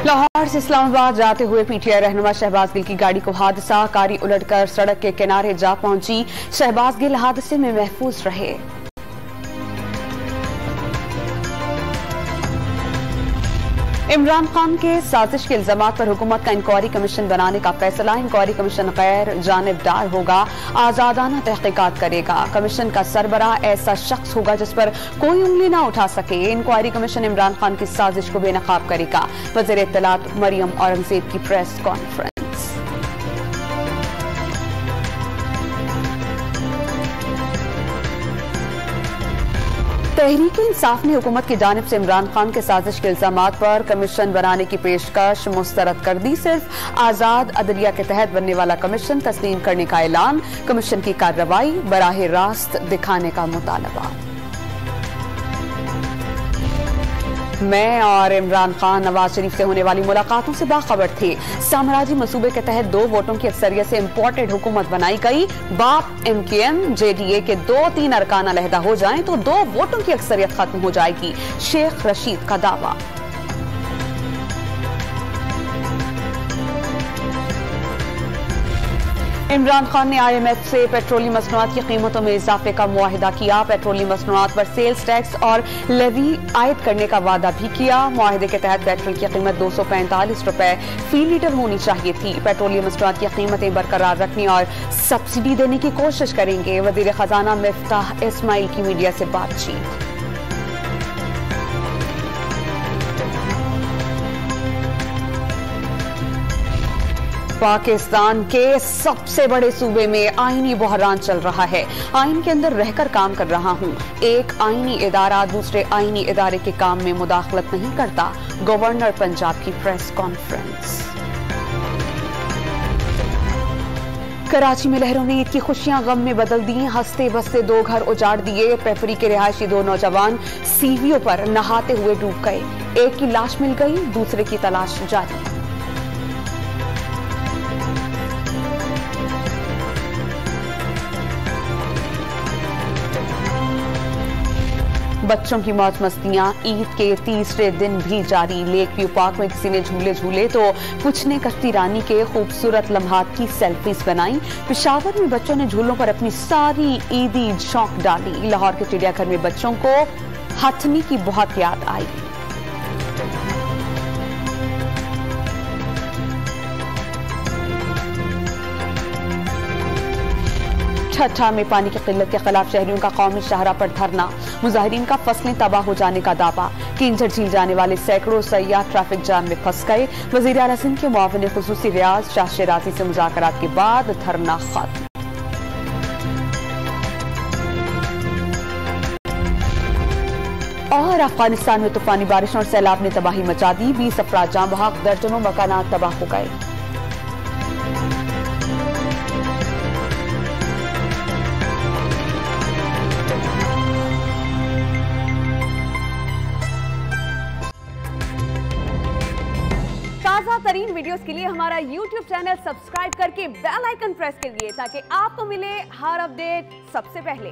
लाहौर से इस्लामाबाद जाते हुए पीटीआई रहनुमा शहबाज गिल की गाड़ी को हादसा, कारी उलटकर सड़क के किनारे जा पहुंची। शहबाज गिल हादसे में महफूज रहे। इमरान खान के साजिश के इल्जामात पर हुकूमत का इंक्वायरी कमीशन बनाने का फैसला। इंक्वायरी कमीशन गैर जानिबदार होगा, आजादाना तहकीकात करेगा। कमीशन का सरबराह ऐसा शख्स होगा जिस पर कोई उंगली ना उठा सके। इंक्वायरी कमीशन इमरान खान की साजिश को बेनकाब करेगा। वज़ीर इत्तलात मरियम औरंगजेब की प्रेस कॉन्फ्रेंस। तहरीक इंसाफ ने हुकूमत की जानिब से इमरान खान के साजिश के इल्जामात पर कमीशन बनाने की पेशकश मुस्तरद कर दी। सिर्फ आजाद अदलिया के तहत बनने वाला कमीशन तस्लीम करने का ऐलान। कमीशन की कार्रवाई बराह रास्त दिखाने का मुतालबा। मैं और इमरान खान नवाज शरीफ से होने वाली मुलाकातों से बाखबर थे। साम्राज्य मंसूबे के तहत 2 वोटों की अक्सरियत से इम्पोर्टेड हुकूमत बनाई गई। बाप MKM JDA के 2-3 अरकान अलहदा हो जाएं तो 2 वोटों की अक्सरियत खत्म हो जाएगी। शेख रशीद का दावा। इमरान खान ने IMF से पेट्रोलियम मसनूआत की कीमतों में इजाफे का मुआहिदा किया। पेट्रोलियम मसनूआत पर सेल्स टैक्स और लेवी आयद करने का वादा भी किया। मुआहिदे के तहत पेट्रोल की कीमत 245 रुपए फी लीटर होनी चाहिए थी। पेट्रोलियम मसनूआत की कीमतें बरकरार रखने और सब्सिडी देने की कोशिश करेंगे। वजीर खजाना मिफ्ताह इस्माइल की मीडिया से बातचीत। पाकिस्तान के सबसे बड़े सूबे में आईनी बहरान चल रहा है। आईन के अंदर रहकर काम कर रहा हूं। एक आईनी इदारा दूसरे आईनी इदारे के काम में मुदाखलत नहीं करता। गवर्नर पंजाब की प्रेस कॉन्फ्रेंस। कराची में लहरों ने ईद की खुशियां गम में बदल दी। हंसते बसते 2 घर उजाड़ दिए। पेपरी के रिहायशी 2 नौजवान सीवियों पर नहाते हुए डूब गए। एक की लाश मिल गई, दूसरे की तलाश जारी। बच्चों की मौज मस्तियां ईद के तीसरे दिन भी जारी। लेक व्यू पार्क में किसी ने झूले झूले तो कुछ ने कश्ती रानी के खूबसूरत लम्हात की सेल्फीज बनाई। पेशावर में बच्चों ने झूलों पर अपनी सारी ईदी झोंक डाली। लाहौर के चिड़ियाघर में बच्चों को हथनी की बहुत याद आई। ठट्ठा में पानी की किल्लत के खिलाफ शहरियों का कौमी शाहरा पर धरना। मुजाहिरीन का फसलें तबाह हो जाने का दावा। किंजर झील जाने वाले सैकड़ों सयाह ट्रैफिक जाम में फंस गए। वजीर आला सिंध के मुआविन खुसूसी रियाज शाह शिराजी से मुज़ाकरात के बाद धरना खत्म। और अफगानिस्तान में तूफानी बारिशों और सैलाब ने तबाही मचा दी। 20 अफराद जाँ बहक, दर्जनों मकानात तबाह हो गए। ताज़ा तरीन वीडियोस के लिए हमारा YouTube चैनल सब्सक्राइब करके बेल आइकन प्रेस करिए ताकि आपको मिले हर अपडेट सबसे पहले।